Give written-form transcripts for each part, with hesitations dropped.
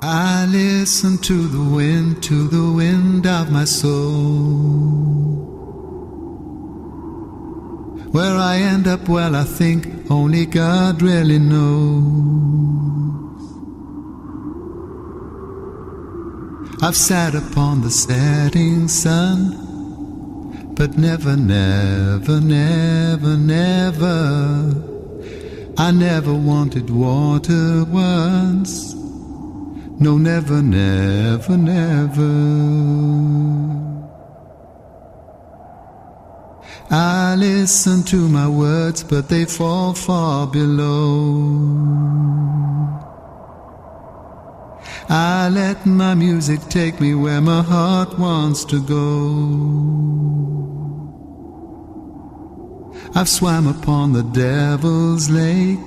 I listen to the wind of my soul. Where I end up, well, I think only God really knows. I've sat upon the setting sun, but never, never, never, never, I never wanted water once. No, never, never, never. I listen to my words, but they fall far below. I let my music take me where my heart wants to go. I've swam upon the devil's lake,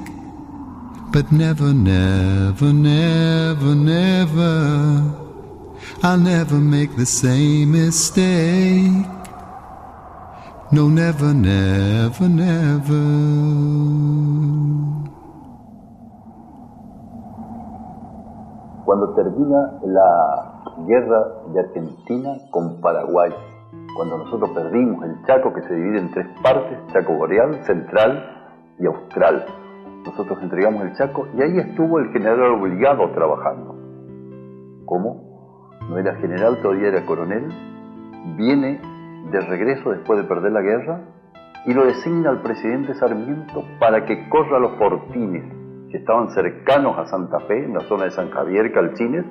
but never, never, never, never, I'll never make the same mistake. No, never, never, never. Cuando termina la guerra de Argentina con Paraguay, cuando nosotros perdimos el Chaco, que se divide en tres partes, Chaco Boreal, Central y Austral. Nosotros entregamos el Chaco y ahí estuvo el general Obligado trabajando. ¿Cómo? No era general, todavía era coronel. Viene de regreso después de perder la guerra y lo designa al presidente Sarmiento para que corra los fortines que estaban cercanos a Santa Fe, en la zona de San Javier, Calcines,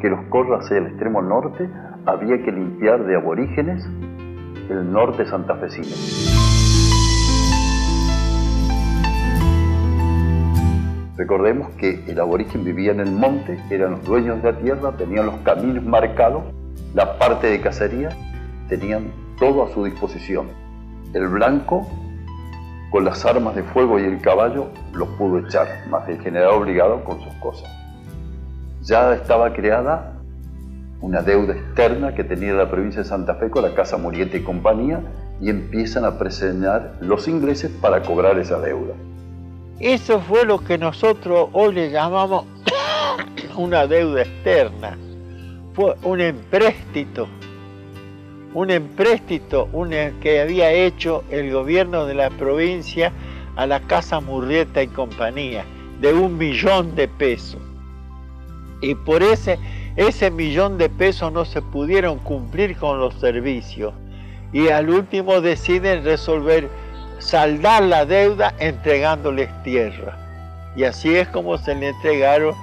que los corra hacia el extremo norte. Había que limpiar de aborígenes el norte santafesino. Recordemos que el aborigen vivía en el monte, eran los dueños de la tierra, tenían los caminos marcados, la parte de cacería, tenían todo a su disposición. El blanco, con las armas de fuego y el caballo, los pudo echar, más el general Obligado con sus cosas. Ya estaba creada una deuda externa que tenía la provincia de Santa Fe con la Casa Murieta y compañía, y empiezan a presionar los ingleses para cobrar esa deuda. Eso fue lo que nosotros hoy le llamamos una deuda externa. Fue un empréstito que había hecho el gobierno de la provincia a la Casa Murrieta y compañía, de 1 millón de pesos. Y por ese 1 millón de pesos no se pudieron cumplir con los servicios. Y al último deciden saldar la deuda entregándoles tierra. Y así es como se le entregaron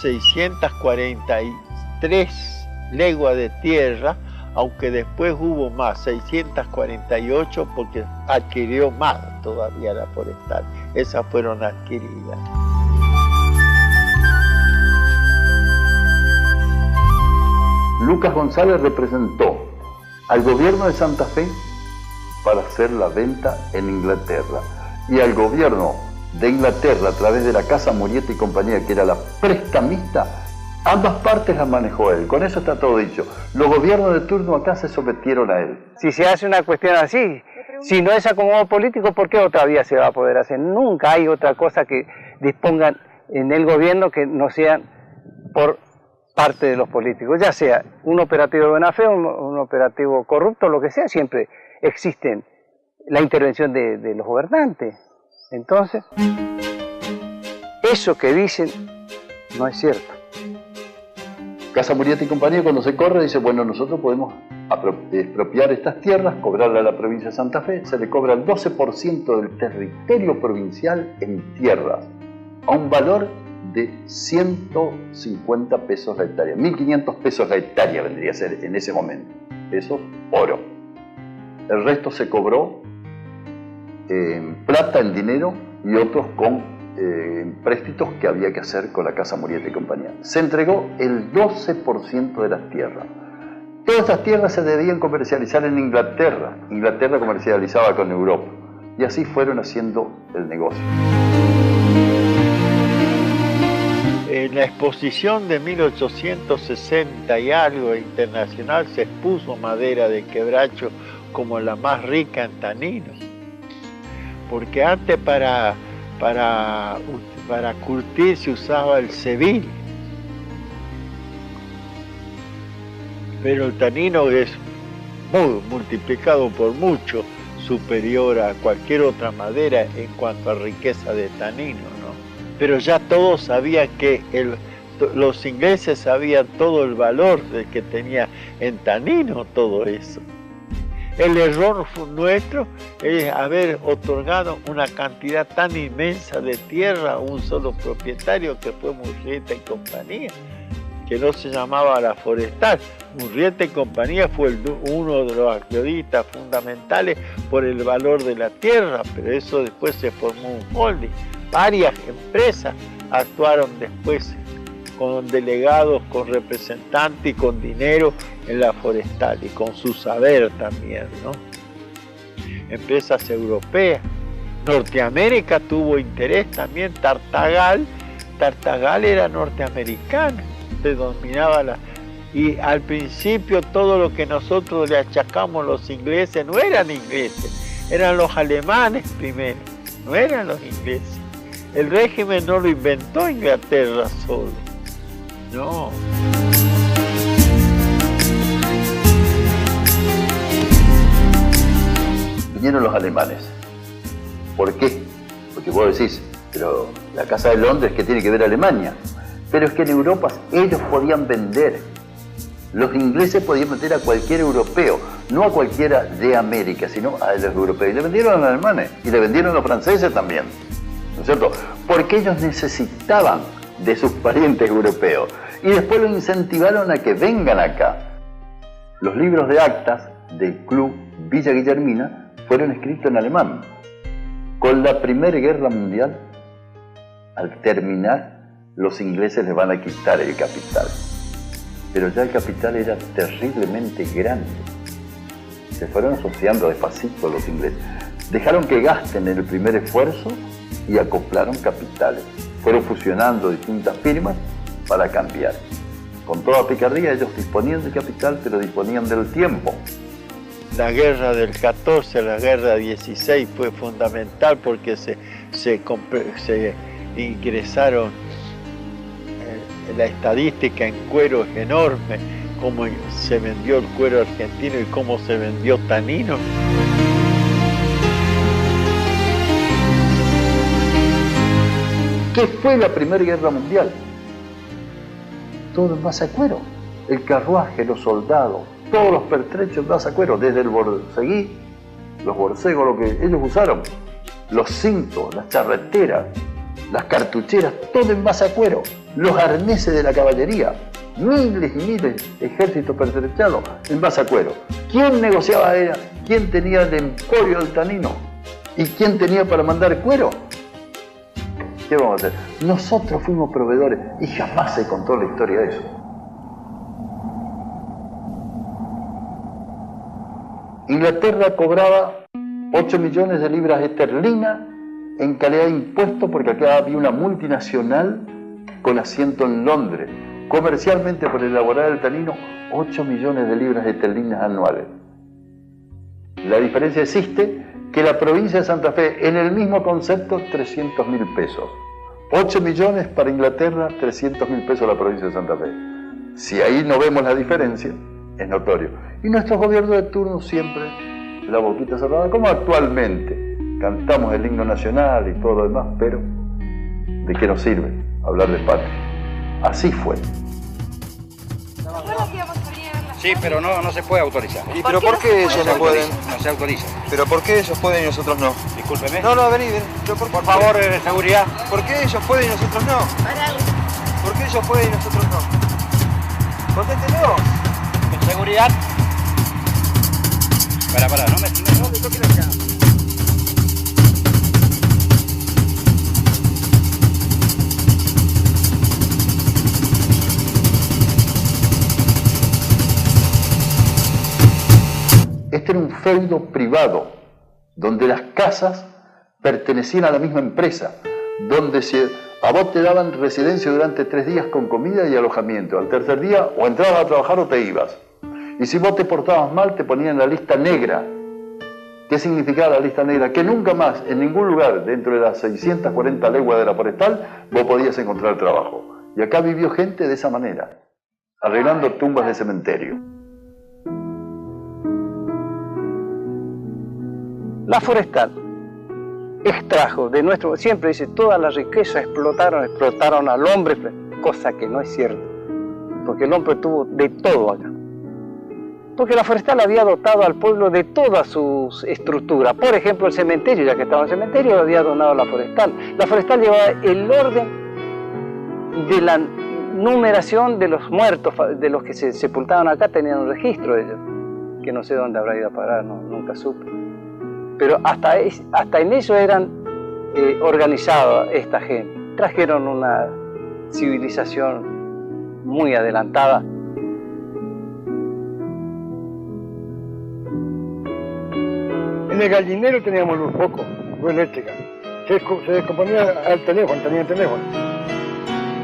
643 leguas de tierra, aunque después hubo más, 648, porque adquirió más todavía la forestal. Esas fueron adquiridas. Lucas González representó al gobierno de Santa Fe para hacer la venta en Inglaterra, y al gobierno de Inglaterra a través de la Casa Murieta y compañía, que era la prestamista. Ambas partes las manejó él, con eso está todo dicho. Los gobiernos de turno acá se sometieron a él. Si se hace una cuestión así, si no es acomodo político, ¿por qué otra vía se va a poder hacer? Nunca hay otra cosa que dispongan en el gobierno que no sean por parte de los políticos, ya sea un operativo de buena fe, un operativo corrupto, lo que sea, siempre existe la intervención de los gobernantes. Entonces, eso que dicen no es cierto. Casa Murieta y compañía, cuando se corre, dice, bueno, nosotros podemos expropiar estas tierras, cobrarle a la provincia de Santa Fe, se le cobra el 12% del territorio provincial en tierras, a un valor de 150 pesos la hectárea, 1.500 pesos la hectárea vendría a ser en ese momento, pesos oro. El resto se cobró en plata, en dinero, y otros con empréstitos que había que hacer con la Casa Murieta y compañía. Se entregó el 12% de las tierras. Todas estas tierras se debían comercializar en Inglaterra. Inglaterra comercializaba con Europa. Y así fueron haciendo el negocio. En la exposición de 1860 y algo internacional se expuso madera de quebracho como la más rica en taninos. Porque antes para curtir se usaba el cebil. pero el tanino es multiplicado por mucho superior a cualquier otra madera en cuanto a riqueza de tanino, ¿no? Pero ya todos sabían que los ingleses sabían todo el valor que tenía en tanino todo eso. El error nuestro es haber otorgado una cantidad tan inmensa de tierra a un solo propietario, que fue Murrieta y compañía, que no se llamaba La Forestal. Murrieta y compañía fue uno de los accionistas fundamentales por el valor de la tierra, pero eso después se formó un holding. Varias empresas actuaron después con delegados, con representantes y con dinero en La Forestal y con su saber también, ¿no? Empresas europeas. Norteamérica tuvo interés también. Tartagal era norteamericano, predominaba y al principio todo lo que nosotros le achacamos los ingleses no eran ingleses, eran los alemanes primero, no eran los ingleses. El régimen no lo inventó Inglaterra solo, no. Vinieron los alemanes. ¿Por qué? Porque vos decís, pero la Casa de Londres, ¿qué tiene que ver Alemania? Pero es que en Europa ellos podían vender. Los ingleses podían vender a cualquier europeo, no a cualquiera de América, sino a los europeos. Y le vendieron a los alemanes, y le vendieron a los franceses también, ¿no es cierto? Porque ellos necesitaban de sus parientes europeos. Y después los incentivaron a que vengan acá. Los libros de actas del Club Villa Guillermina fueron escritos en alemán. Con la Primera Guerra Mundial, al terminar, los ingleses les van a quitar el capital. Pero ya el capital era terriblemente grande. Se fueron asociando despacito los ingleses. Dejaron que gasten en el primer esfuerzo y acoplaron capitales. Fueron fusionando distintas firmas para cambiar. Con toda picardía ellos disponían de capital, pero disponían del tiempo. La guerra del 14, la guerra 16 fue fundamental porque se ingresaron, la estadística en cuero es enorme, cómo se vendió el cuero argentino y cómo se vendió tanino. ¿Qué fue la Primera Guerra Mundial? Todo en base a cuero. El carruaje, los soldados, todos los pertrechos en base a cuero, desde el borceguí, los borcegos, lo que ellos usaron, los cintos, las charreteras, las cartucheras, todo en base a cuero. Los arneses de la caballería, miles y miles de ejércitos pertrechados en base a cuero. ¿Quién negociaba? ¿Quién tenía el emporio del tanino? ¿Y quién tenía para mandar cuero? ¿Qué vamos a hacer? Nosotros fuimos proveedores y jamás se contó la historia de eso. Inglaterra cobraba 8 millones de libras esterlinas en calidad de impuesto porque acá había una multinacional con asiento en Londres. Comercialmente, por elaborar el tanino, 8 millones de libras esterlinas anuales. La diferencia existe que la provincia de Santa Fe, en el mismo concepto, 300.000 pesos. 8 millones para Inglaterra, 300.000 pesos la provincia de Santa Fe. Si ahí no vemos la diferencia, es notorio. Y nuestros gobiernos de turno siempre, la boquita cerrada, como actualmente. Cantamos el himno nacional y todo lo demás, pero ¿de qué nos sirve hablar de patria? Así fue. Sí, pero no se puede autorizar. ¿Y pero por qué ellos no pueden? No se autoriza. ¿Pero por qué ellos pueden y nosotros no? Discúlpeme. No, vení. Por favor, seguridad. ¿Por qué ellos pueden y nosotros no? ¿Por qué ellos pueden y nosotros no? Conténtenos. Seguridad. Pará, no me toques la cara. Este era un feudo privado, donde las casas pertenecían a la misma empresa, donde a vos te daban residencia durante 3 días con comida y alojamiento. Al tercer día o entrabas a trabajar o te ibas. Y si vos te portabas mal, te ponían en la lista negra. ¿Qué significaba la lista negra? Que nunca más, en ningún lugar, dentro de las 640 leguas de la Forestal, vos podías encontrar trabajo. Y acá vivió gente de esa manera, arreglando tumbas de cementerio. La forestal extrajo de nuestro, siempre dice, toda la riqueza explotaron al hombre, cosa que no es cierto, porque el hombre tuvo de todo acá. Porque la forestal había dotado al pueblo de toda su estructura. Por ejemplo, el cementerio, ya que estaba en el cementerio, lo había donado la forestal. La forestal llevaba el orden de la numeración de los muertos, de los que se sepultaban acá, tenían un registro de ellos, que no sé dónde habrá ido a parar, nunca supe. Pero hasta en eso eran organizados esta gente. Trajeron una civilización muy adelantada. En el gallinero teníamos luz poco, luz eléctrica. Se descomponía al teléfono, tenía teléfono.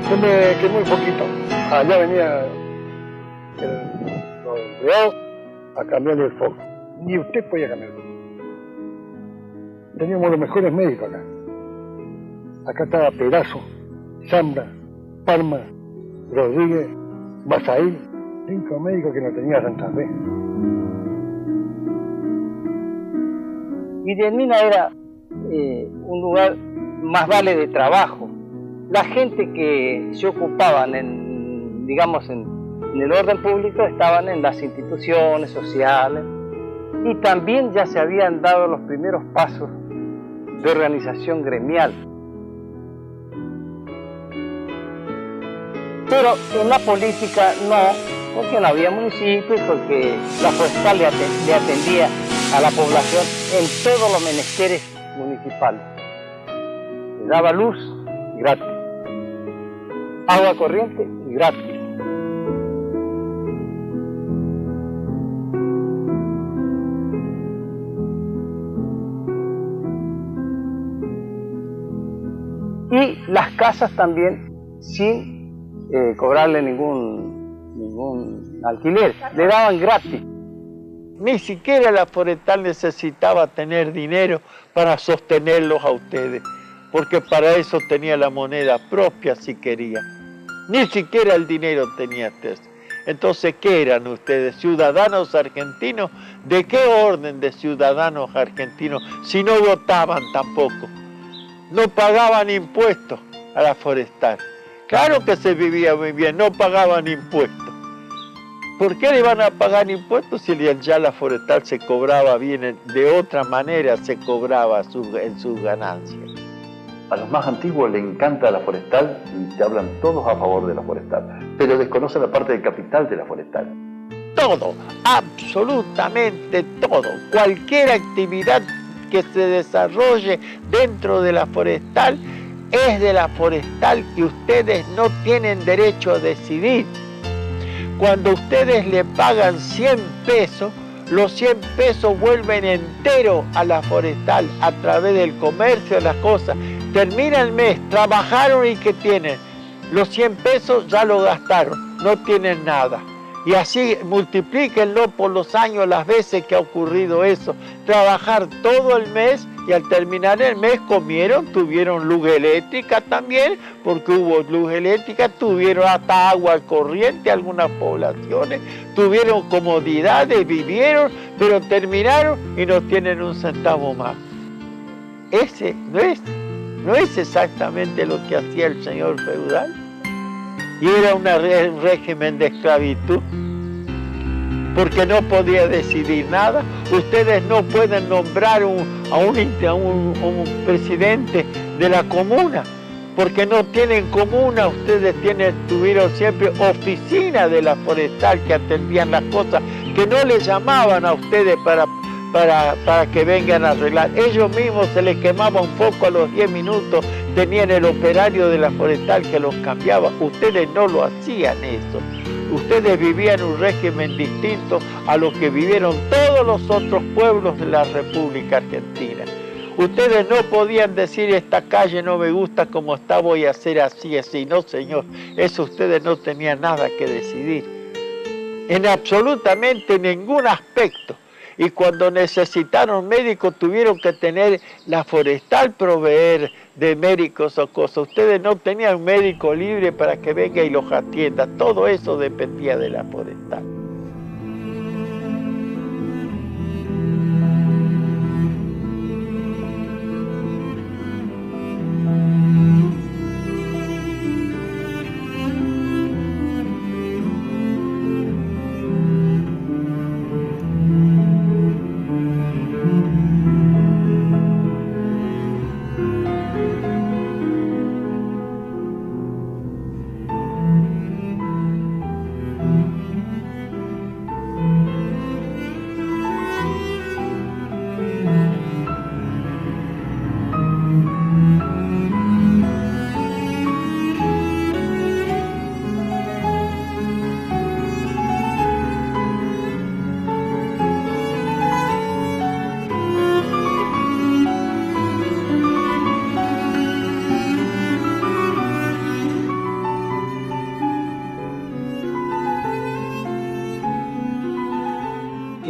Se me quemó muy poquito. Allá venía los empleados a cambiarle el foco. Ni usted podía cambiar el foco. Teníamos los mejores médicos acá. Acá estaba Perazo, Zambra, Palma, Rodríguez, Basail. 5 médicos que no tenía Santa Fe. Guillermina era un lugar más vale de trabajo. La gente que se ocupaban en el orden público estaban en las instituciones sociales y también ya se habían dado los primeros pasos de organización gremial. Pero en la política no, porque no había municipios, porque la forestal le atendía a la población en todos los menesteres municipales. Le daba luz gratis, agua corriente gratis. Y las casas también sin cobrarle ningún alquiler, le daban gratis. Ni siquiera la forestal necesitaba tener dinero para sostenerlos a ustedes, porque para eso tenía la moneda propia si quería. Ni siquiera el dinero tenía ustedes. Entonces, ¿qué eran ustedes? ¿Ciudadanos argentinos? ¿De qué orden de ciudadanos argentinos si no votaban tampoco? No pagaban impuestos a la forestal. Claro que se vivía muy bien, no pagaban impuestos. ¿Por qué le iban a pagar impuestos si ya la forestal se cobraba bien? De otra manera se cobraba en sus ganancias. A los más antiguos les encanta la forestal y te hablan todos a favor de la forestal, pero desconocen la parte del capital de la forestal. Todo, absolutamente todo. Cualquier actividad que se desarrolle dentro de la forestal es de la forestal y ustedes no tienen derecho a decidir. Cuando ustedes le pagan 100 pesos, los 100 pesos vuelven enteros a la forestal a través del comercio, de las cosas. Termina el mes, trabajaron y ¿qué tienen? Los 100 pesos ya lo gastaron, no tienen nada. Y así multiplíquenlo por los años, las veces que ha ocurrido eso. Trabajar todo el mes y al terminar el mes comieron, tuvieron luz eléctrica también, porque hubo luz eléctrica, tuvieron hasta agua corriente algunas poblaciones, tuvieron comodidades, vivieron, pero terminaron y no tienen un centavo más. Ese no es exactamente lo que hacía el señor feudal. Y era un régimen de esclavitud, porque no podía decidir nada. Ustedes no pueden nombrar a un presidente de la comuna, porque no tienen comuna. Ustedes tuvieron siempre oficina de la forestal que atendían las cosas, que no les llamaban a ustedes para que vengan a arreglar. Ellos mismos se les quemaba un foco a los 10 minutos, tenían el operario de la forestal que los cambiaba. Ustedes no lo hacían eso. Ustedes vivían un régimen distinto a lo que vivieron todos los otros pueblos de la República Argentina. Ustedes no podían decir esta calle no me gusta como está, voy a hacer así. No, señor, eso ustedes no tenían nada que decidir. En absolutamente ningún aspecto. Y cuando necesitaron médicos tuvieron que tener la forestal proveer de médicos o cosas. Ustedes no tenían un médico libre para que venga y los atienda. Todo eso dependía de la forestal.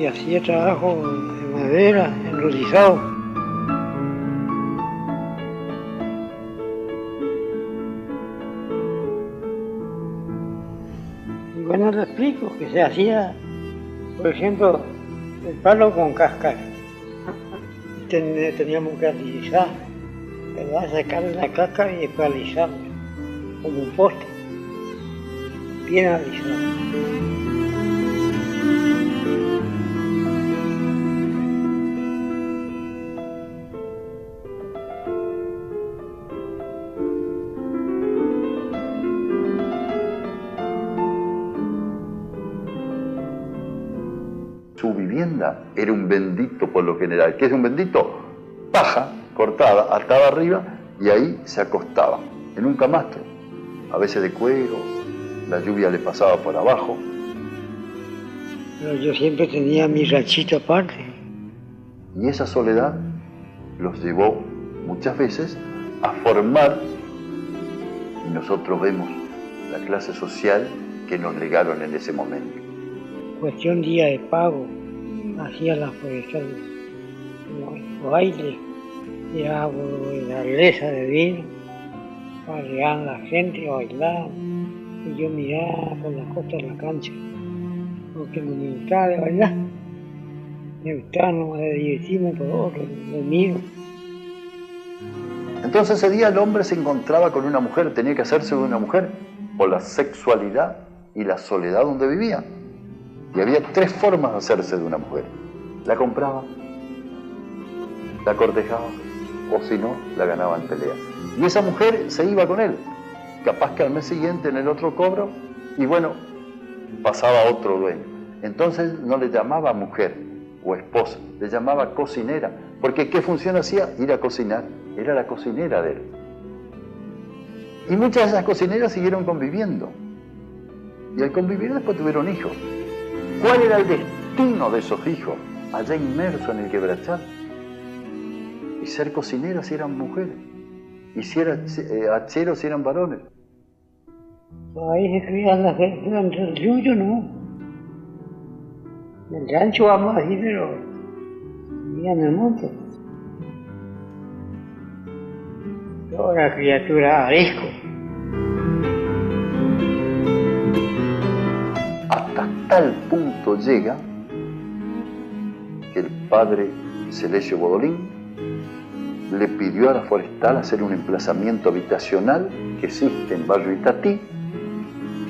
hacía trabajo de madera, enrolizado. Y bueno, te explico que se hacía, por ejemplo, el palo con cáscara. Teníamos que alisar, ¿verdad? Sacarle la cáscara y después alisarla, como un poste, bien alisado. Su vivienda era un bendito por lo general. ¿Qué es un bendito? Paja cortada, atada arriba, y ahí se acostaba, en un camastro, a veces de cuero, la lluvia le pasaba por abajo. Pero yo siempre tenía mi ranchito aparte. Y esa soledad los llevó muchas veces a formar, y nosotros vemos la clase social que nos legaron en ese momento. Cuestión día de pago, hacía la forestal, los bailes, llevaba la lesa de vino, llegaban la gente, bailaban, y yo miraba por la costa de la cancha, porque me gustaba de bailar, me gustaba nomás de divertirme por otro, lo mío. Entonces ese día el hombre se encontraba con una mujer, tenía que hacerse de una mujer, por la sexualidad y la soledad donde vivía. Y había 3 formas de hacerse de una mujer. La compraba, la cortejaba, o si no, la ganaba en pelea. Y esa mujer se iba con él. Capaz que al mes siguiente en el otro cobro, y bueno, pasaba otro dueño. Entonces no le llamaba mujer o esposa, le llamaba cocinera. Porque ¿qué función hacía? Ir a cocinar. Era la cocinera de él. Y muchas de esas cocineras siguieron conviviendo. Y al convivir después tuvieron hijos. ¿Cuál era el destino de esos hijos? Allá inmersos en el quebrachal. Y ser cocineras si eran mujeres. Y si eran hacheros si eran varones. Ahí se criaban las gente entre el suyo, ¿no? En el rancho vamos a decir, pero vivían en el monte. Toda la criatura arisco. Hasta tal punto llega que el padre Celesio Bodolín le pidió a la forestal hacer un emplazamiento habitacional que existe en Barrio Itatí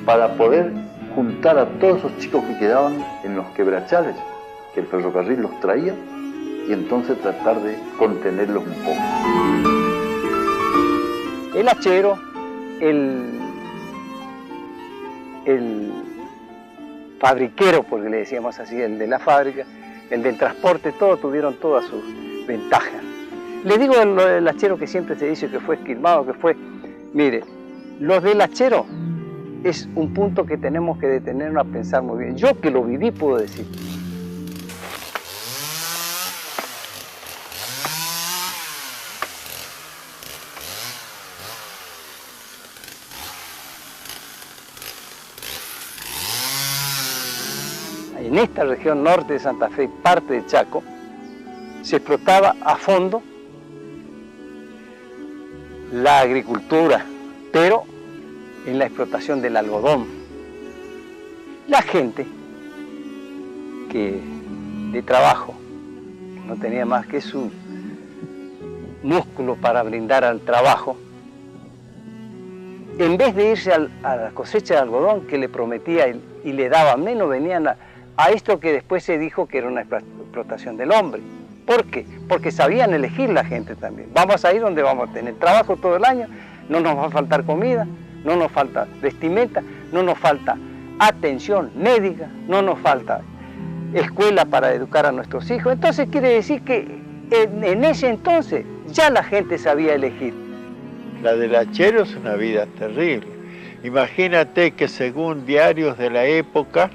para poder juntar a todos esos chicos que quedaban en los quebrachales, que el ferrocarril los traía, y entonces tratar de contenerlos un poco. El hachero, el fabriquero, porque le decíamos así, el de la fábrica, el del transporte, todos tuvieron todas sus ventajas. Le digo lo del hachero que siempre se dice que fue esquilmado, que fue, mire, los del hachero es un punto que tenemos que detenernos a pensar muy bien. Yo que lo viví puedo decir. En esta región norte de Santa Fe y parte de Chaco, se explotaba a fondo la agricultura, pero en la explotación del algodón. La gente que de trabajo no tenía más que su músculo para brindar al trabajo, en vez de irse a la cosecha de algodón que le prometía y le daba menos, venían a esto que después se dijo que era una explotación del hombre. ¿Por qué? Porque sabían elegir la gente también. Vamos a ir donde vamos a tener trabajo todo el año, no nos va a faltar comida, no nos falta vestimenta, no nos falta atención médica, no nos falta escuela para educar a nuestros hijos. Entonces quiere decir que en ese entonces ya la gente sabía elegir. La del hachero es una vida terrible. Imagínate que según diarios de la época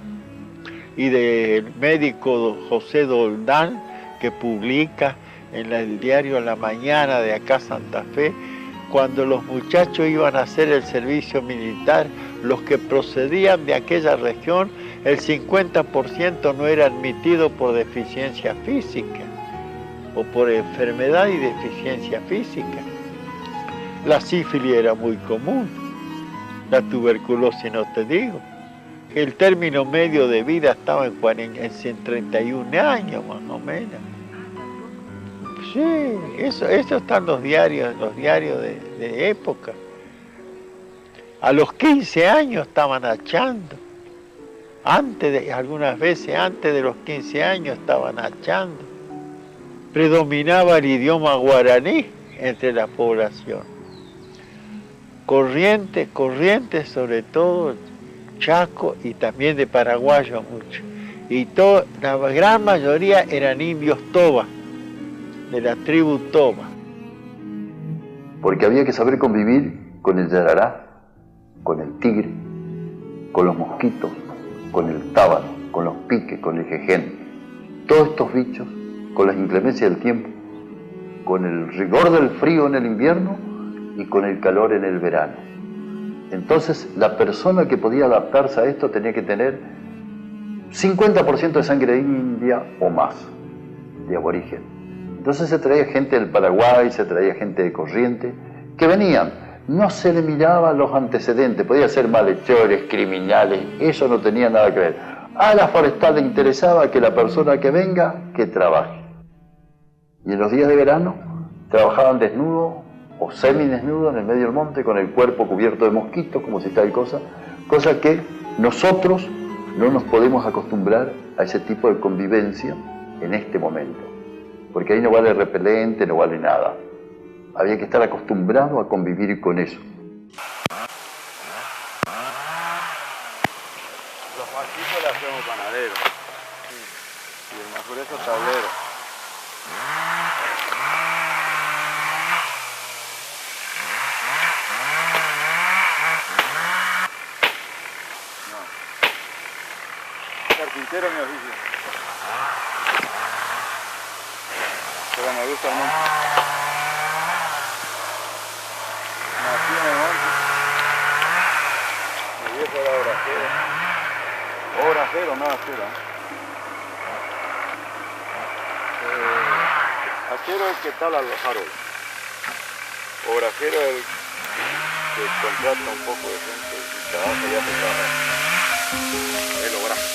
y del médico José Doldán, que publica en el diario La Mañana de acá Santa Fe, cuando los muchachos iban a hacer el servicio militar, los que procedían de aquella región el 50% no era admitido por deficiencia física o por enfermedad y deficiencia física. La sífilis era muy común, la tuberculosis no te digo. El término medio de vida estaba en 31 años más o menos. Sí, eso está en los diarios de época. A los 15 años estaban hachando. Algunas veces antes de los 15 años estaban hachando. Predominaba el idioma guaraní entre la población. Corrientes, sobre todo Chaco y también de paraguayos mucho. Y la gran mayoría eran indios toba, de la tribu toba. Porque había que saber convivir con el yarará, con el tigre, con los mosquitos, con el tábano, con los piques, con el jején. Todos estos bichos, con las inclemencias del tiempo, con el rigor del frío en el invierno y con el calor en el verano. Entonces, la persona que podía adaptarse a esto tenía que tener 50% de sangre india o más, de aborigen. Entonces se traía gente del Paraguay, se traía gente de Corrientes, que venían. No se le miraban los antecedentes, podía ser malhechores, criminales, eso no tenía nada que ver. A la forestal le interesaba que la persona que venga, que trabaje. Y en los días de verano, trabajaban desnudos o semidesnudos en el medio del monte, con el cuerpo cubierto de mosquitos, como si tal cosa que nosotros no nos podemos acostumbrar a ese tipo de convivencia en este momento. Porque ahí no vale repelente, no vale nada. Había que estar acostumbrado a convivir con eso. Los pastitos le hacemos panadero. Y el más grueso tablero. No. Carpintero mi oficio. Pero me gusta mucho. Nací en el monte. Mi viejo era obrajero. Obrajero, no hachero. Hachero es el que tala los árboles. Obrajero es el que contrata un poco de gente y trabaja y hace trabajar. El obraje.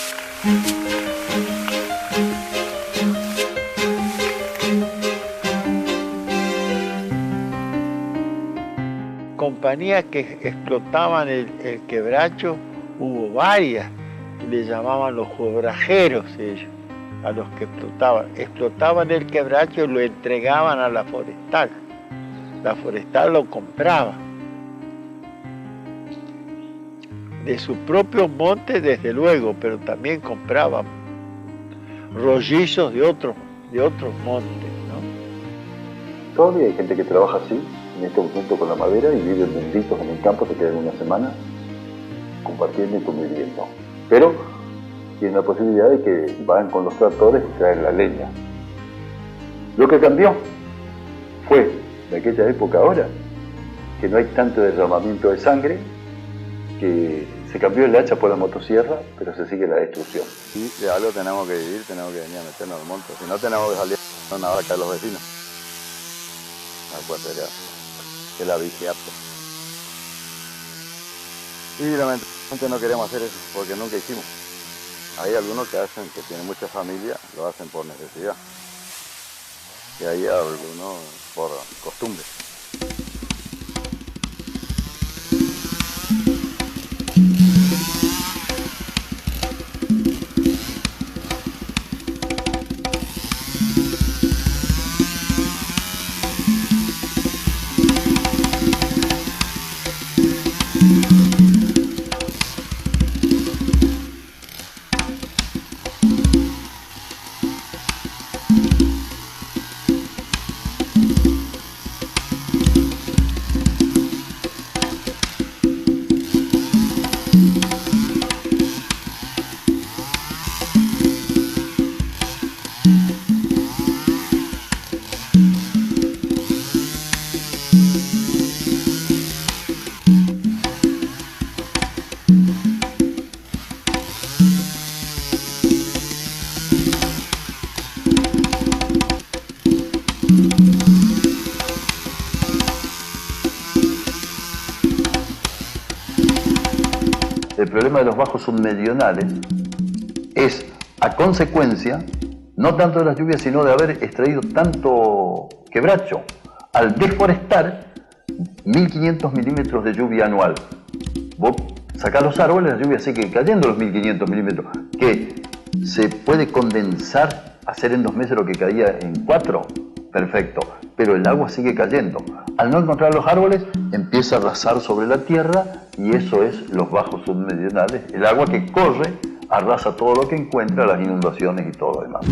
Compañías que explotaban el quebracho, hubo varias, le llamaban los obrajeros ellos, a los que explotaban el quebracho y lo entregaban a la forestal lo compraba, de sus propios montes desde luego, pero también compraban rollizos de otros montes, ¿no? Todavía hay gente que trabaja así, en este momento con la madera, y viven benditos en el campo, se quedan una semana compartiendo y conviviendo. Pero tienen la posibilidad de que van con los tractores y traen la leña. Lo que cambió fue, de aquella época ahora, que no hay tanto derramamiento de sangre, que se cambió el hacha por la motosierra, pero se sigue la destrucción. Sí, de algo tenemos que vivir, tenemos que venir a meternos al monte, si no tenemos que salir a una vaca de los vecinos. La cuartería, que la vigiato. Y lamentablemente no queremos hacer eso, porque nunca hicimos. Hay algunos que tienen mucha familia, lo hacen por necesidad. Y hay algunos por costumbre. problema de los bajos submeridionales es a consecuencia, no tanto de las lluvias, sino de haber extraído tanto quebracho. Al deforestar, 1.500 milímetros de lluvia anual. Vos sacás los árboles, la lluvia sigue cayendo los 1.500 milímetros, que se puede condensar, hacer en 2 meses lo que caía en 4, perfecto, pero el agua sigue cayendo. Al no encontrar los árboles, empieza a arrasar sobre la tierra y eso es los bajos submeridionales. El agua que corre arrasa todo lo que encuentra, las inundaciones y todo lo demás.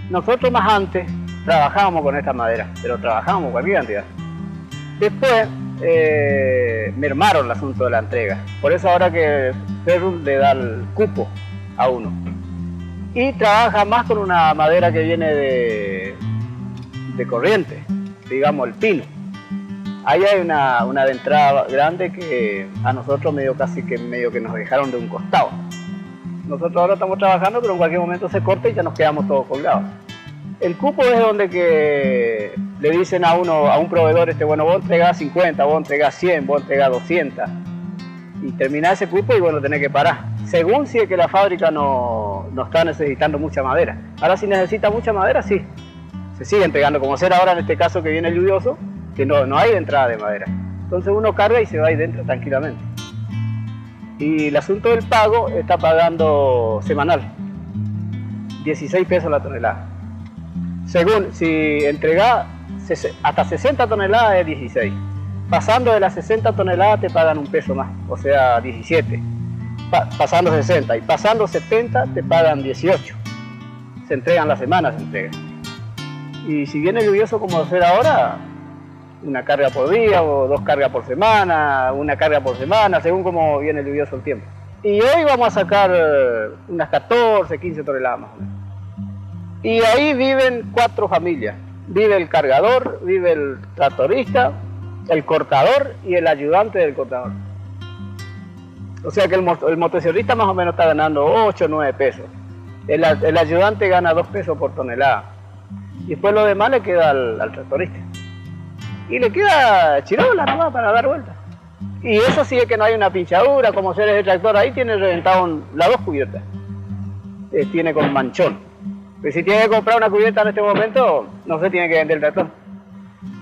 Nosotros más antes trabajábamos con esta madera, pero trabajábamos cualquier cantidad. Después mermaron el asunto de la entrega. Por eso ahora que Ferrus le da el cupo a uno. Y trabaja más con una madera que viene de corriente, digamos el pino. Ahí hay una de entrada grande que a nosotros medio que nos dejaron de un costado. Nosotros ahora estamos trabajando, pero en cualquier momento se corta y ya nos quedamos todos colgados. El cupo es donde que le dicen a un proveedor, bueno, vos entregás 50, vos entregás 100, vos entregás 200. Y terminás ese cupo y bueno, tenés que parar. Según si es que la fábrica no está necesitando mucha madera. Ahora si necesita mucha madera, sí. Se sigue entregando, como será ahora en este caso que viene lluvioso, que no hay entrada de madera. Entonces uno carga y se va ahí dentro tranquilamente. Y el asunto del pago está pagando semanal, 16 pesos la tonelada. Según, si entregás hasta 60 toneladas es 16. Pasando de las 60 toneladas te pagan un peso más, o sea 17. Pasando 60 y pasando 70 te pagan 18. Se entregan la semana, se entregan. Y si viene lluvioso como va a ser ahora, una carga por día o 2 cargas por semana, una carga por semana, según como viene lluvioso el tiempo. Y hoy vamos a sacar unas 14, 15 toneladas más o menos. Y ahí viven 4 familias. Vive el cargador, vive el tractorista, el cortador y el ayudante del cortador. O sea que el motociclista más o menos está ganando 8 o 9 pesos. El ayudante gana 2 pesos por tonelada. Y después lo demás le queda al tractorista. Y le queda chirola nomás para dar vueltas. Y eso sí es que no hay una pinchadura, como ser el tractor ahí tiene reventado las 2 cubiertas. Tiene con manchón. Pero si tiene que comprar una cubierta en este momento, no se tiene que vender el tractor.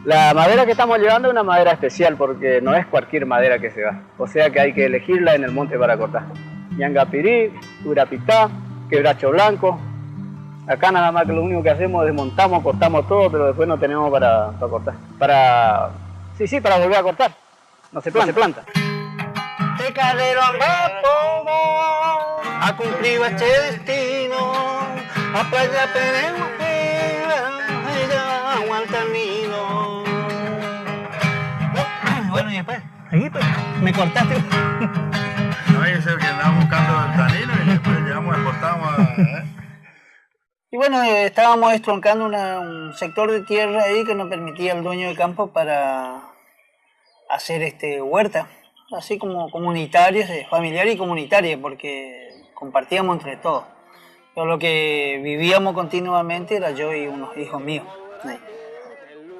La madera que estamos llevando es una madera especial porque no es cualquier madera que se va. O sea que hay que elegirla en el monte para cortar. Yangapirí, urapitá, quebracho blanco. Acá nada más que lo único que hacemos es desmontamos, cortamos todo, pero después no tenemos para cortar. Para volver a cortar. No se planta. Este carrero ha cumplido este destino. A playa tenemos que ella aguanta el nido. Bueno, y después, aquí pues, me cortaste. No, ese es el que andaba buscando el tanino y después llegamos, exportamos Y bueno, estábamos estroncando un sector de tierra ahí que nos permitía el dueño del campo para hacer huerta, así como comunitarias, familiar y comunitaria, porque compartíamos entre todos. Pero lo que vivíamos continuamente era yo y unos hijos míos.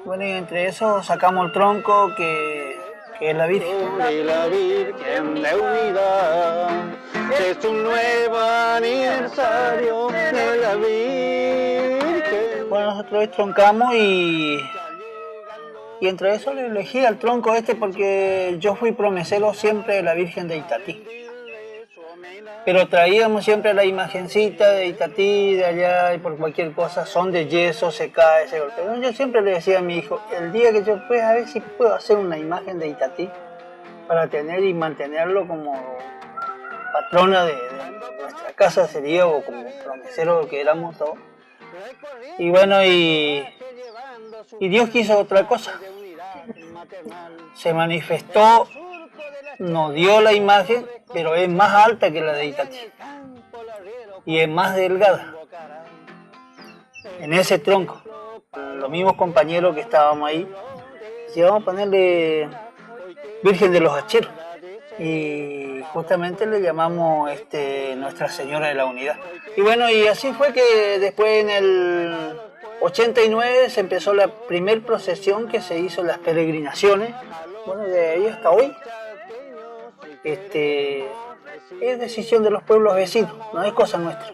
Bueno, y entre eso sacamos el tronco que es la Virgen. La Virgen de Unidad, es un nuevo aniversario de la Virgen. Bueno, nosotros troncamos y entre eso le elegí al tronco este porque yo fui promesero siempre de la Virgen de Itatí. Pero traíamos siempre la imagencita de Itatí, de allá, y por cualquier cosa, son de yeso, se cae, se golpea. Yo siempre le decía a mi hijo, el día que yo pueda, a ver si puedo hacer una imagen de Itatí para tener y mantenerlo como patrona de nuestra casa sería, o como promesero que éramos todos. Y bueno, y Dios quiso otra cosa. Se manifestó, nos dio la imagen, pero es más alta que la de Itatí y es más delgada en ese tronco. Los mismos compañeros que estábamos ahí decían, vamos a ponerle Virgen de los Hacheros, y justamente le llamamos Nuestra Señora de la Unidad. Y bueno, y así fue que después en el 89 se empezó la primer procesión que se hizo, las peregrinaciones. Bueno, de ahí hasta hoy es decisión de los pueblos vecinos, no es cosa nuestra.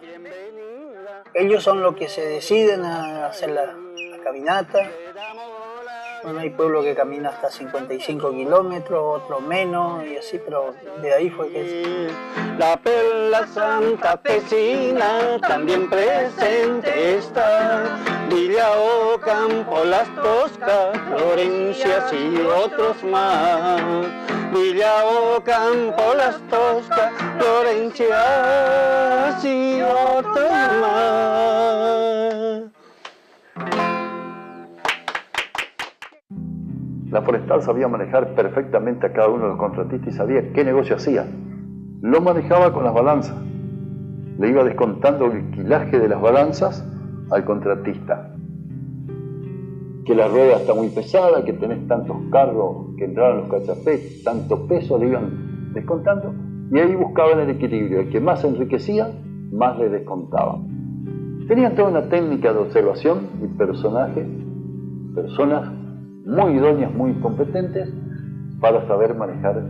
Ellos son los que se deciden a hacer la caminata. Bueno, hay pueblos que caminan hasta 55 kilómetros, otros menos y así, pero de ahí fue que... La perla santafesina también presente está, Villa Ocampo, Las Toscas, Florencias y otros más. Villa Ocampo, Las Toscas, Florencias y otros más. La Forestal sabía manejar perfectamente a cada uno de los contratistas y sabía qué negocio hacía. Lo manejaba con las balanzas. Le iba descontando el quilaje de las balanzas al contratista. Que la rueda está muy pesada, que tenés tantos carros que entraron los cachapés, tanto peso, le iban descontando. Y ahí buscaban el equilibrio. El que más se enriquecía, más le descontaban. Tenían toda una técnica de observación y personas muy idóneas, muy competentes para saber manejar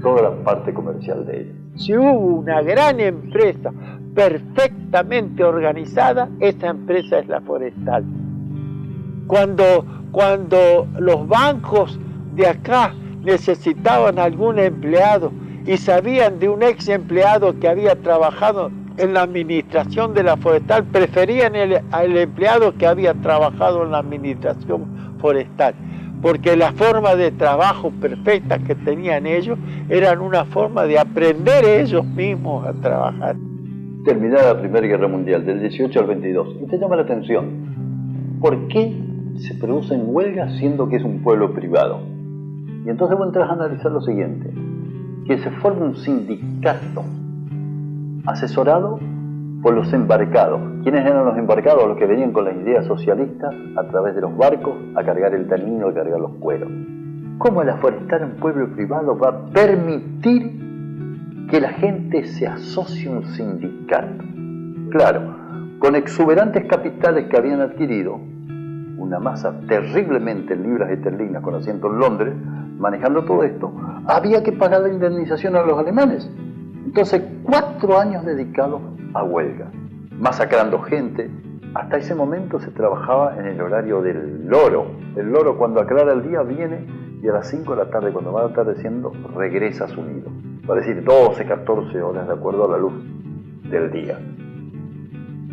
toda la parte comercial de ella. Si hubo una gran empresa perfectamente organizada, esa empresa es la Forestal. Cuando los bancos de acá necesitaban algún empleado y sabían de un ex empleado que había trabajado en la administración de la Forestal, preferían al empleado que había trabajado en la administración forestal, porque la forma de trabajo perfecta que tenían ellos eran una forma de aprender ellos mismos a trabajar. Terminada la Primera Guerra Mundial, del 18 al 22, y te llama la atención, ¿por qué se producen huelgas siendo que es un pueblo privado? Y entonces vos entras a analizar lo siguiente, que se forma un sindicato asesorado por los embarcados. ¿Quiénes eran los embarcados? Los que venían con las ideas socialistas a través de los barcos a cargar el tanino, a cargar los cueros. ¿Cómo la Forestal, un pueblo privado, va a permitir que la gente se asocie a un sindicato? Claro, con exuberantes capitales que habían adquirido, una masa terriblemente en libras esterlinas con asiento en Londres, manejando todo esto, había que pagar la indemnización a los alemanes. Entonces, 4 años dedicados a huelga, masacrando gente. Hasta ese momento se trabajaba en el horario del loro. El loro, cuando aclara el día, viene y a las 5 de la tarde, cuando va atardeciendo, regresa a su nido. Va a decir 12, 14 horas de acuerdo a la luz del día.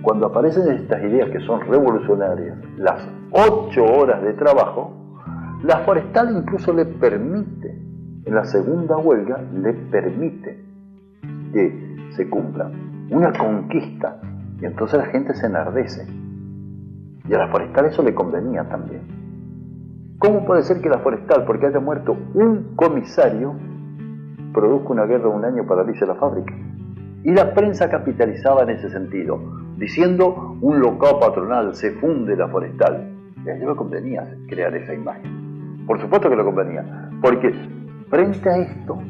Cuando aparecen estas ideas que son revolucionarias, las 8 horas de trabajo, la Forestal incluso le permite, en la segunda huelga, le permite que se cumpla una conquista, y entonces la gente se enardece. Y a la Forestal eso le convenía también. ¿Cómo puede ser que la Forestal, porque haya muerto un comisario, produzca una guerra de un año, paralice la fábrica? Y la prensa capitalizaba en ese sentido, diciendo un locao patronal, se funde la Forestal. Y a ellos le convenía crear esa imagen. Por supuesto que le convenía, porque frente a esto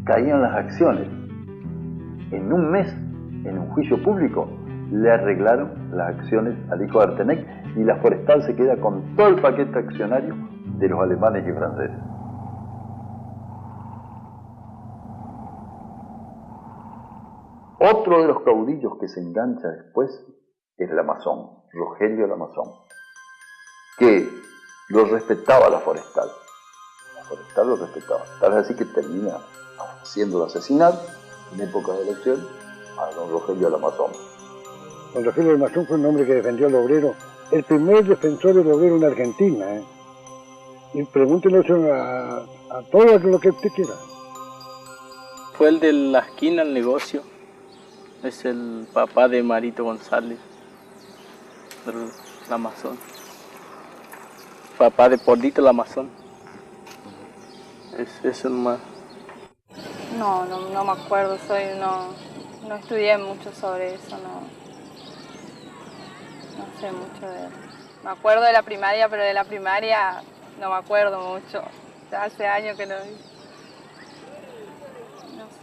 caían las acciones. En un mes, en un juicio público, le arreglaron las acciones al hijo de Artenec y la Forestal se queda con todo el paquete accionario de los alemanes y franceses. Otro de los caudillos que se engancha después es Lamazón, Rogelio Lamazón, que lo respetaba la Forestal. La Forestal lo respetaba. Tal vez así que termina haciéndolo asesinar en época de elección a don Rogelio Lamazón. Don Rogelio Lamazón fue un hombre que defendió al obrero, el primer defensor del obrero en Argentina. Y pregúntelo a todo lo que usted quiera. Fue el de la esquina, el negocio. Es el papá de Marito González, del Lamazón. Papá de Polito Lamazón. Es el más. No me acuerdo, no estudié mucho sobre eso, no sé mucho de él. Me acuerdo de la primaria, pero de la primaria no me acuerdo mucho. Ya hace años que no vi. No sé.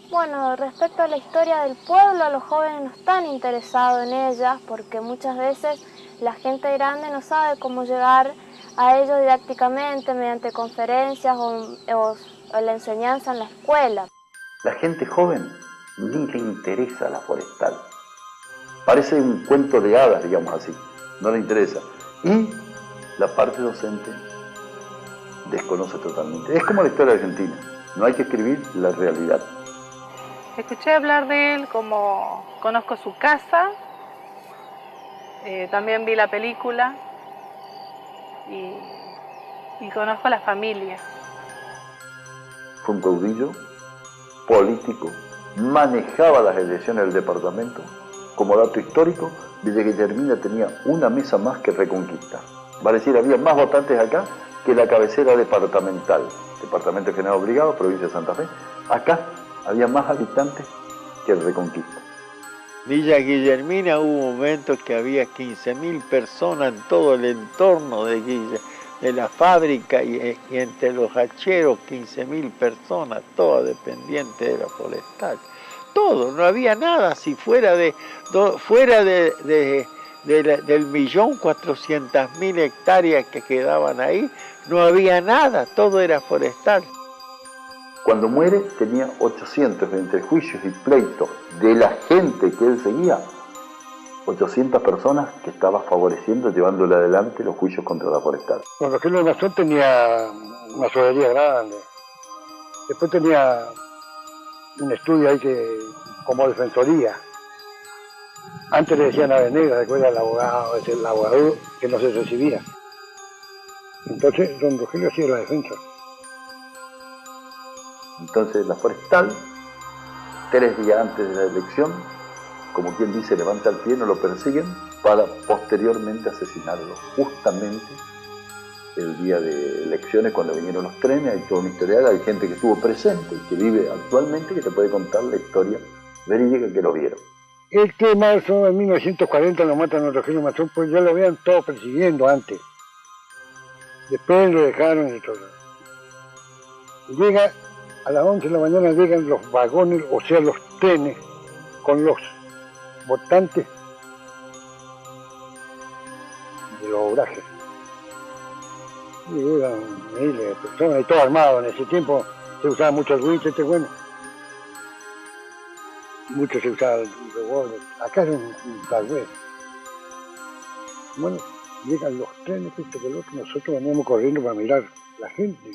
Bueno, respecto a la historia del pueblo, los jóvenes no están interesados en ella porque muchas veces la gente grande no sabe cómo llegar a ellos didácticamente mediante conferencias o la enseñanza en la escuela. La gente joven ni le interesa la Forestal. Parece un cuento de hadas, digamos así, no le interesa. Y la parte docente desconoce totalmente. Es como la historia argentina, no hay que escribir la realidad. Escuché hablar de él, como conozco su casa, también vi la película y conozco a la familia. Fue un caudillo político, manejaba las elecciones del departamento. Como dato histórico, Villa Guillermina tenía una mesa más que Reconquista. Vale decir, había más votantes acá que la cabecera departamental, Departamento General Brigado, provincia de Santa Fe. Acá había más habitantes que Reconquista. Villa Guillermina hubo momentos que había 15.000 personas en todo el entorno de la fábrica y entre los hacheros 15.000 personas, todas dependientes de la Forestal. Todo, no había nada, si fuera del 1.400.000 hectáreas que quedaban ahí, no había nada, todo era Forestal. Cuando muere tenía 800, entre juicios y pleitos de la gente que él seguía, 800 personas que estaba favoreciendo, llevándole adelante los juicios contra la Forestal. Don Rogelio Lamazón tenía una soberanía grande. Después tenía un estudio ahí como defensoría. Antes le decían ave negra, recuerda el abogado que no se recibía. Entonces don Rogelio hacía la defensa. Entonces la Forestal, 3 días antes de la elección, como quien dice, levanta el pie, no lo persiguen, para posteriormente asesinarlo, justamente el día de elecciones, cuando vinieron los trenes. Hay toda una historia, hay gente que estuvo presente y que vive actualmente, que te puede contar la historia verídica que lo vieron. El 3 de marzo de 1940 lo matan a Rogelio Lamazón, pues ya lo habían todos persiguiendo antes. Después lo dejaron y todo. Llega a las 11 de la mañana, llegan los vagones, o sea, los trenes, con los votantes de los obrajes. Y eran miles de personas, y todo armado. En ese tiempo se usaba mucho el winchester, bueno. Mucho se usaba el revólver. Acá era un talvez. Bueno, llegan los trenes, esto que lo otro, nosotros veníamos corriendo para mirar la gente.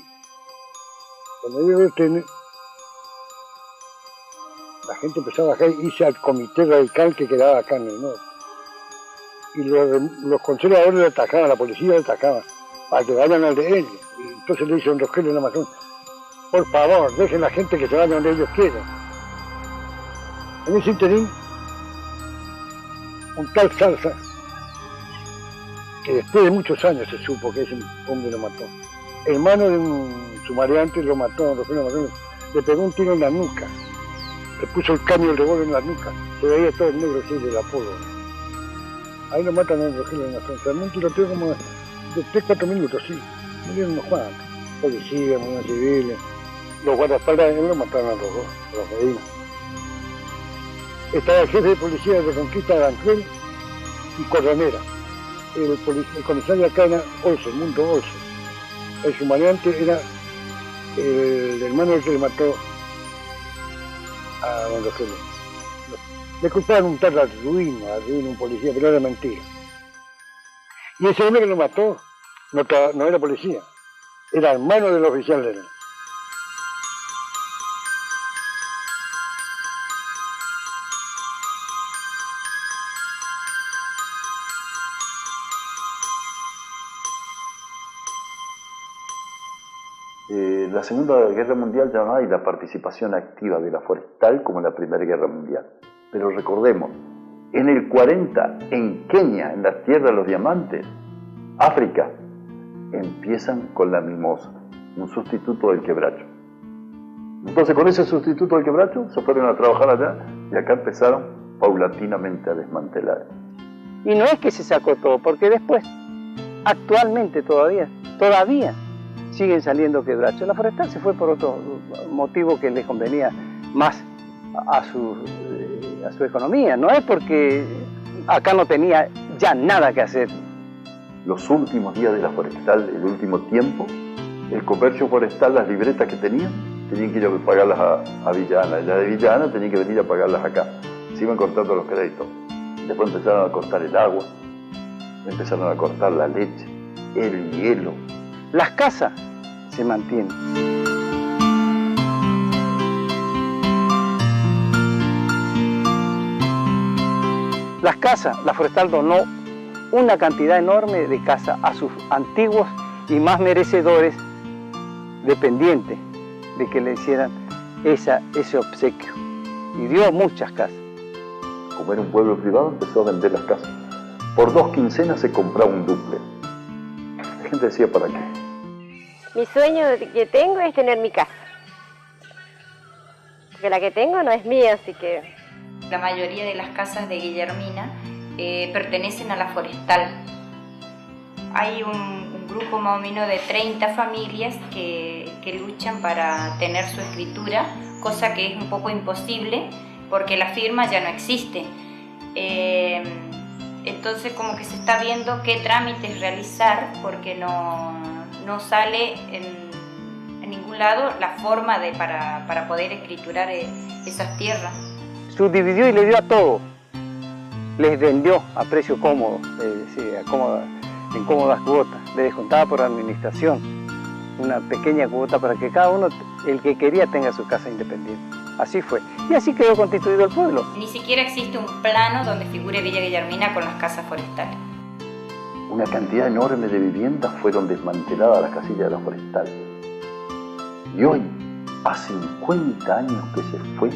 Cuando llegó el tren, la gente empezó a bajar y irse al comité radical que quedaba acá en el norte. Y los conservadores le atacaban, la policía le atacaba, para que vayan al de ellos. Y entonces le dice don Rogelio Lamazón, por favor, dejen a la gente que se vaya donde ellos quieran. En ese interín, un tal Salsa, que después de muchos años se supo que ese hombre lo mató. Hermano de un sumariante lo mató, don Rogelio Lamazón, le pegó un tiro en la nuca. Le puso el caño del revólver en la nuca, se veía todo el negro así de la polvo. Ahí lo matan a don Rogelio Lamazón, se armó un tiroteo como de 3-4 minutos, sí. Murieron unos cuantos, policías, murieron civiles, los guardaespaldas de él lo mataron a los dos, los medinos. estaba el jefe de policía de Reconquista de Aranjuez y Coronera. El comisario acá era Olsen, Mundo Olsen. El sumariante era el hermano que le mató a don Rogelio. Le culpaban un tal Arduino, un policía, pero era mentira. Y ese hombre que lo mató no era policía, era hermano del oficial de él. La Segunda Guerra Mundial ya no hay la participación activa de la forestal como en la Primera Guerra Mundial. Pero recordemos, en el 40, en Kenia, en las tierras de los diamantes, África, empiezan con la mimosa, un sustituto del quebracho. Entonces con ese sustituto del quebracho se fueron a trabajar allá y acá empezaron paulatinamente a desmantelar. Y no es que se sacó todo, porque después, actualmente todavía siguen saliendo quebrachos. La forestal se fue por otro motivo que les convenía más a su economía. No es porque acá no tenía ya nada que hacer. Los últimos días de la forestal, el último tiempo, el comercio forestal, las libretas que tenían que ir a pagarlas a Villa Ana. Y las de Villa Ana tenían que venir a pagarlas acá. Se iban cortando los créditos. Después empezaron a cortar el agua, empezaron a cortar la leche, el hielo. Las casas se mantienen. Las casas, la forestal donó una cantidad enorme de casas a sus antiguos y más merecedores dependientes de que le hicieran ese obsequio. Y dio muchas casas. Como era un pueblo privado, empezó a vender las casas. Por 2 quincenas se compraba un duple. La gente decía, ¿para qué? Mi sueño que tengo es tener mi casa. Porque la que tengo no es mía, así que... La mayoría de las casas de Guillermina pertenecen a la forestal. Hay un grupo más o menos de 30 familias que luchan para tener su escritura, cosa que es un poco imposible porque la firma ya no existe. Entonces como que se está viendo qué trámites realizar porque no sale en ningún lado la forma para poder escriturar esas tierras. Subdividió y le dio a todo. Les vendió a precio cómodo, en cómodas cuotas. Le descontaba por administración una pequeña cuota para que cada uno, el que quería, tenga su casa independiente. Así fue. Y así quedó constituido el pueblo. Ni siquiera existe un plano donde figure Villa Guillermina con las casas forestales. Una cantidad enorme de viviendas fueron desmanteladas las casillas de la forestal. Y hoy, a 50 años que se fue,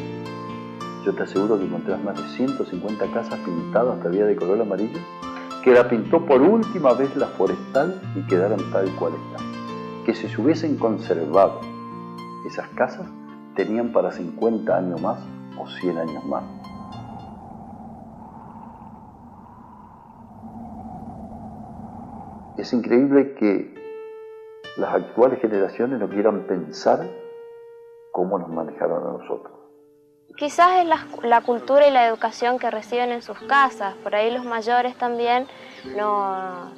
yo te aseguro que encontrás más de 150 casas pintadas todavía de color amarillo, que la pintó por última vez la forestal y quedaron tal cual están. Que si se hubiesen conservado esas casas, tenían para 50 años más o 100 años más. Es increíble que las actuales generaciones no quieran pensar cómo nos manejaron a nosotros. Quizás es la cultura y la educación que reciben en sus casas. Por ahí los mayores también no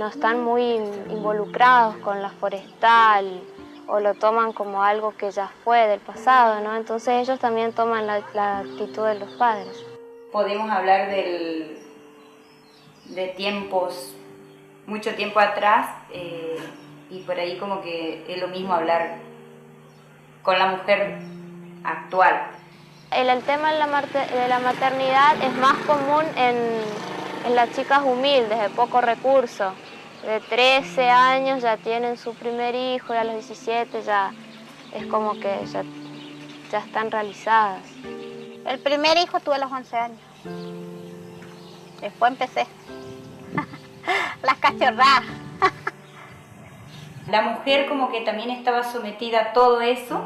están muy involucrados con la forestal o lo toman como algo que ya fue del pasado, ¿no? Entonces ellos también toman la actitud de los padres. Podemos hablar de tiempos, mucho tiempo atrás, y por ahí como que es lo mismo hablar con la mujer actual. El tema de la maternidad es más común en las chicas humildes, de pocos recursos. De 13 años ya tienen su primer hijo y a los 17 ya es como que ya están realizadas. El primer hijo tuve a los 11 años. Después empecé. Las cachorradas. La mujer como que también estaba sometida a todo eso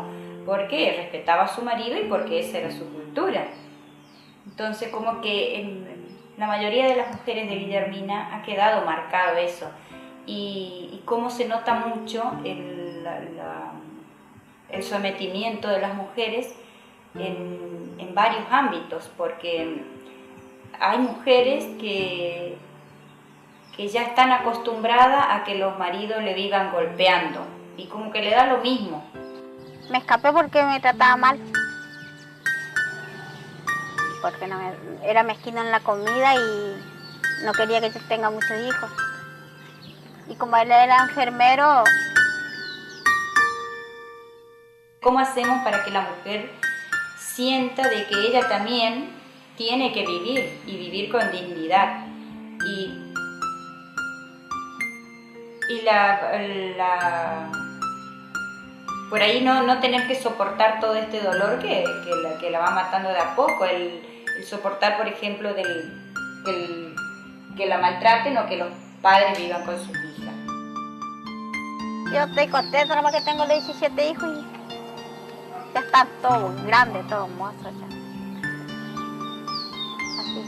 porque respetaba a su marido y porque esa era su cultura. Entonces como que en la mayoría de las mujeres de Guillermina ha quedado marcado eso. Y cómo se nota mucho el sometimiento de las mujeres en varios ámbitos, porque hay mujeres que ya están acostumbradas a que los maridos le vivan golpeando y como que le da lo mismo. Me escapé porque me trataba mal, porque era mezquino en la comida y no quería que yo tenga muchos hijos. Y como él era enfermero... ¿Cómo hacemos para que la mujer sienta de que ella también tiene que vivir y vivir con dignidad? Y por ahí no tener que soportar todo este dolor que la va matando de a poco, el soportar, por ejemplo, que la maltraten o que los padres vivan con sus hijas. Yo estoy contenta, nomás que tengo 17 hijos y ya están todos grandes, todos mozos ya. Así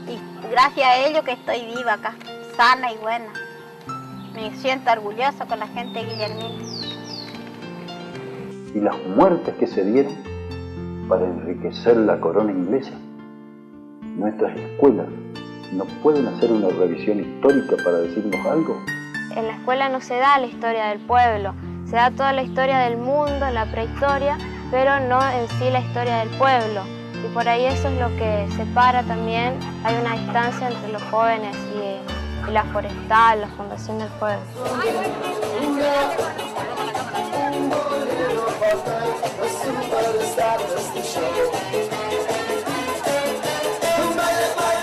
que, y gracias a ellos que estoy viva acá, sana y buena. Me siento orgullosa con la gente de Guillermina. Y las muertes que se dieron para enriquecer la corona inglesa. Nuestras escuelas no pueden hacer una revisión histórica para decirnos algo. En la escuela no se da la historia del pueblo, se da toda la historia del mundo, la prehistoria, pero no en sí la historia del pueblo. Y por ahí eso es lo que separa también, hay una distancia entre los jóvenes y la forestal, la fundación del pueblo.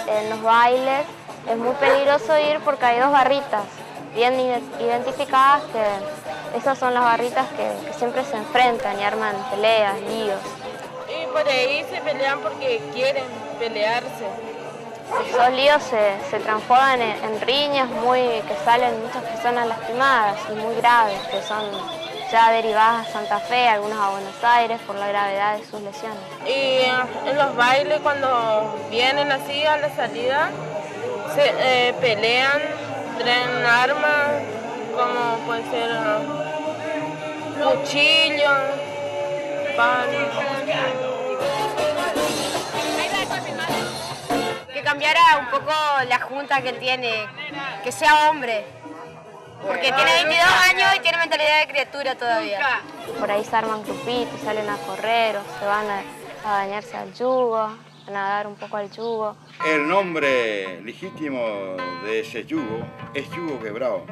En los bailes es muy peligroso ir porque hay dos barritas bien identificadas, que esas son las barritas que siempre se enfrentan y arman peleas, líos. Y por ahí se pelean porque quieren pelearse. Esos líos se transforman en riñas que salen muchas personas lastimadas y muy graves, que son ya derivadas a Santa Fe, algunas a Buenos Aires, por la gravedad de sus lesiones. Y en los bailes, cuando vienen así a la salida, se pelean, traen armas, como puede ser cuchillo, pan. Que cambiara un poco la junta que tiene, que sea hombre. Porque tiene 22 años y tiene mentalidad de criatura todavía. Por ahí se arman grupitos, salen a correr, o se van a bañarse al yugo, a nadar un poco al yugo. El nombre legítimo de ese yugo es yugo quebrado,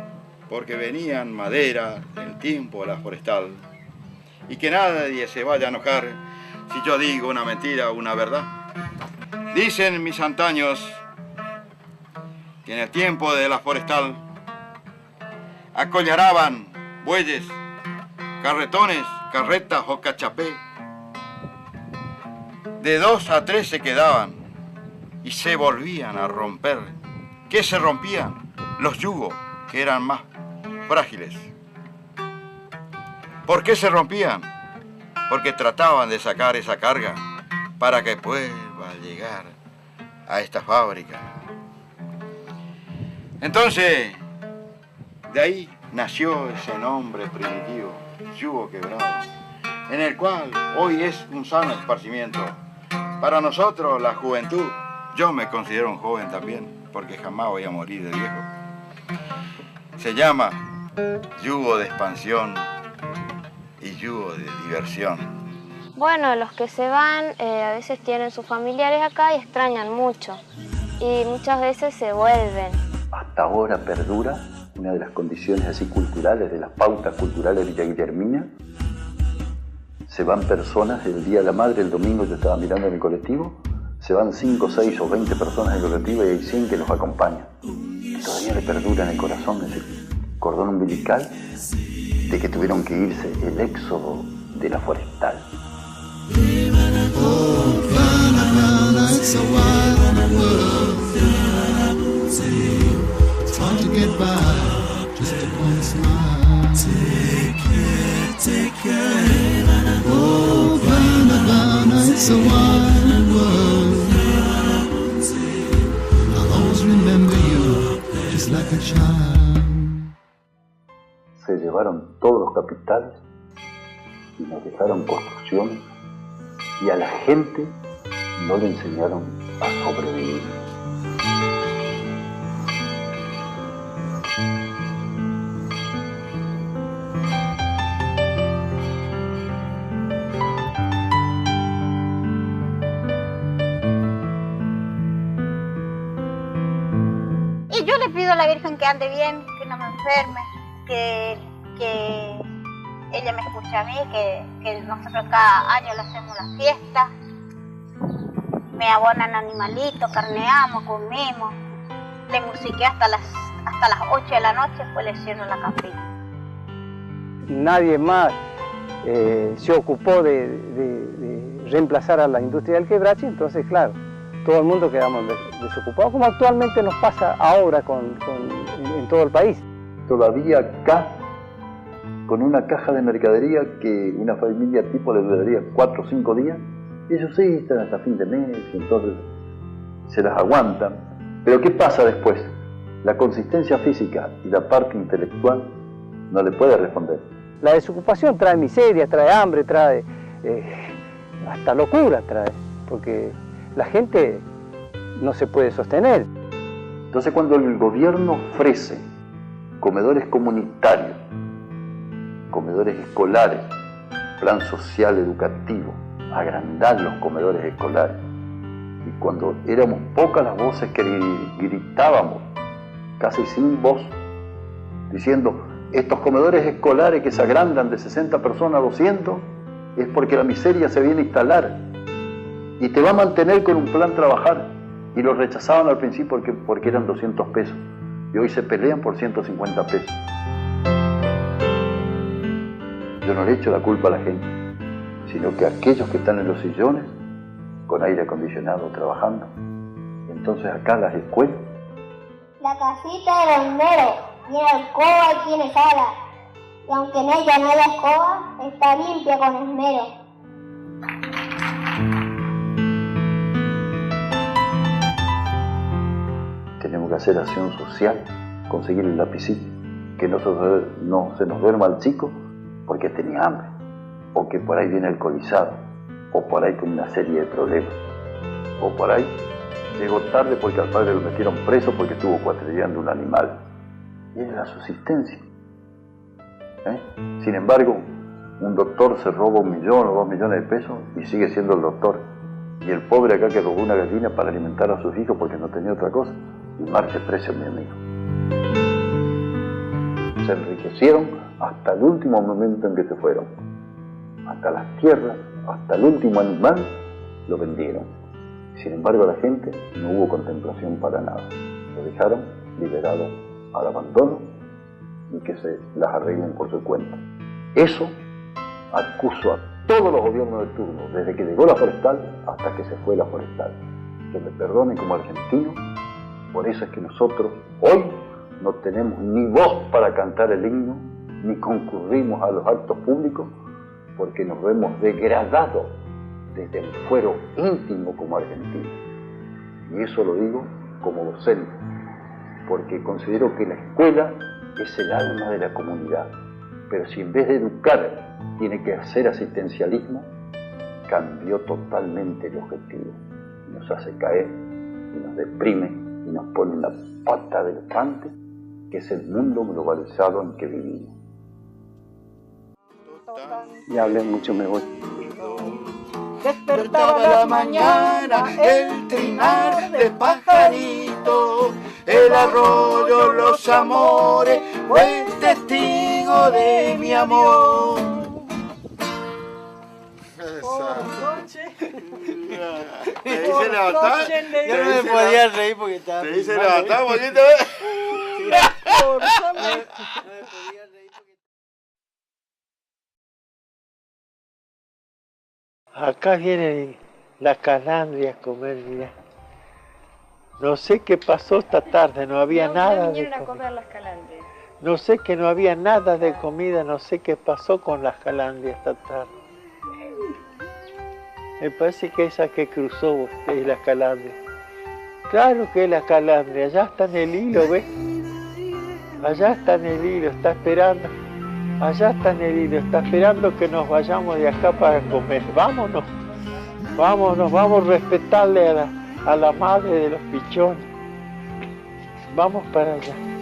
porque venían madera del tiempo de la forestal. Y que nadie se vaya a enojar si yo digo una mentira o una verdad. Dicen mis antaños que en el tiempo de la forestal acollaraban bueyes, carretones, carretas o cachapé. De 2 a 3 se quedaban y se volvían a romper. ¿Qué se rompían? Los yugos, que eran más frágiles. ¿Por qué se rompían? Porque trataban de sacar esa carga para que vuelva a llegar a esta fábrica. Entonces, de ahí nació ese nombre primitivo, yugo quebrado, en el cual hoy es un sano esparcimiento. Para nosotros, la juventud, yo me considero un joven también, porque jamás voy a morir de viejo. Se llama yugo de expansión y yugo de diversión. Bueno, los que se van a veces tienen sus familiares acá y extrañan mucho. Y muchas veces se vuelven. Hasta ahora perdura una de las condiciones así culturales, de las pautas culturales de Villa Guillermina. Se van personas, el Día de la Madre, el domingo yo estaba mirando en el colectivo, se van 5, 6 o 20 personas en el colectivo y hay 100 que los acompañan. Y todavía le perdura en el corazón ese cordón umbilical de que tuvieron que irse, el éxodo de la forestal. Se llevaron todos los capitales y nos dejaron construcciones y a la gente no le enseñaron a sobrevivir. Y yo le pido a la Virgen que ande bien, que no me enferme, que ella me escuche a mí, que nosotros cada año le hacemos la fiesta. Me abonan animalitos, carneamos, comimos. Le musiqué hasta las 8 de la noche, pues le cierro la capilla. Nadie más se ocupó de reemplazar a la industria del quebracho, entonces claro, todo el mundo quedamos desocupados, como actualmente nos pasa ahora en todo el país. Todavía acá, con una caja de mercadería que una familia tipo le duraría 4 o 5 días, ellos sí están hasta fin de mes, y entonces se las aguantan. Pero ¿qué pasa después? La consistencia física y la parte intelectual no le puede responder. La desocupación trae miseria, trae hambre, trae hasta locura, porque la gente no se puede sostener. Entonces cuando el gobierno ofrece comedores comunitarios, comedores escolares, plan social educativo, agrandar los comedores escolares, y cuando éramos pocas las voces que gritábamos, casi sin voz, diciendo, estos comedores escolares que se agrandan de 60 personas a 200, es porque la miseria se viene a instalar, y te va a mantener con un plan trabajar, y lo rechazaban al principio porque eran 200 pesos, y hoy se pelean por 150 pesos. Yo no le echo la culpa a la gente, sino que aquellos que están en los sillones, con aire acondicionado, trabajando. Entonces acá las escuelas. La casita del hornero tiene alcoba y tiene sala, y aunque en ella no haya escoba, está limpia con esmero. Tenemos que hacer acción social, conseguir el lapicito, que no se nos duerma el chico porque tenía hambre, o que por ahí viene alcoholizado, o por ahí con una serie de problemas, o por ahí llegó tarde porque al padre lo metieron preso porque estuvo cuatrillando un animal. Y es la subsistencia. Sin embargo, un doctor se roba 1 millón o 2 millones de pesos y sigue siendo el doctor. Y el pobre acá que robó una gallina para alimentar a sus hijos porque no tenía otra cosa, y marche precio, mi amigo. Se enriquecieron hasta el último momento en que se fueron. Hasta las tierras, hasta el último animal, lo vendieron. Sin embargo, la gente no hubo contemplación para nada. Lo dejaron liberado al abandono y que se las arreglen por su cuenta. Eso acuso a todos los gobiernos de turno, desde que llegó la forestal hasta que se fue la forestal. Que me perdonen como argentino, por eso es que nosotros hoy no tenemos ni voz para cantar el himno, ni concurrimos a los actos públicos, porque nos vemos degradados desde el fuero íntimo como argentinos. Y eso lo digo como docente, porque considero que la escuela es el alma de la comunidad. Pero si en vez de educar tiene que hacer asistencialismo, cambió totalmente el objetivo. Nos hace caer, y nos deprime, y nos pone en la pata del elefante, que es el mundo globalizado en que vivimos. Ya hablé mucho, me voy. Despertaba la mañana el trinar de pajaritos, el arroyo, los amores, fue testigo de mi amor. Te hice levantar. Yo no me podía reír porque estaba. Te hice levantar un poquito. Acá vienen las calandrias a comer, mira. No sé qué pasó esta tarde, no había nada de comida. No sé que no había nada de comida, no sé qué pasó con las calandrias esta tarde. Me parece que esa que cruzó usted es la calandria. Claro que es la calandria, allá está en el hilo, ¿ves? Allá está en el hilo, está esperando. Allá está en el hilo, está esperando que nos vayamos de acá para comer. Vámonos. Vámonos, vamos a respetarle a la madre de los pichones. Vamos para allá.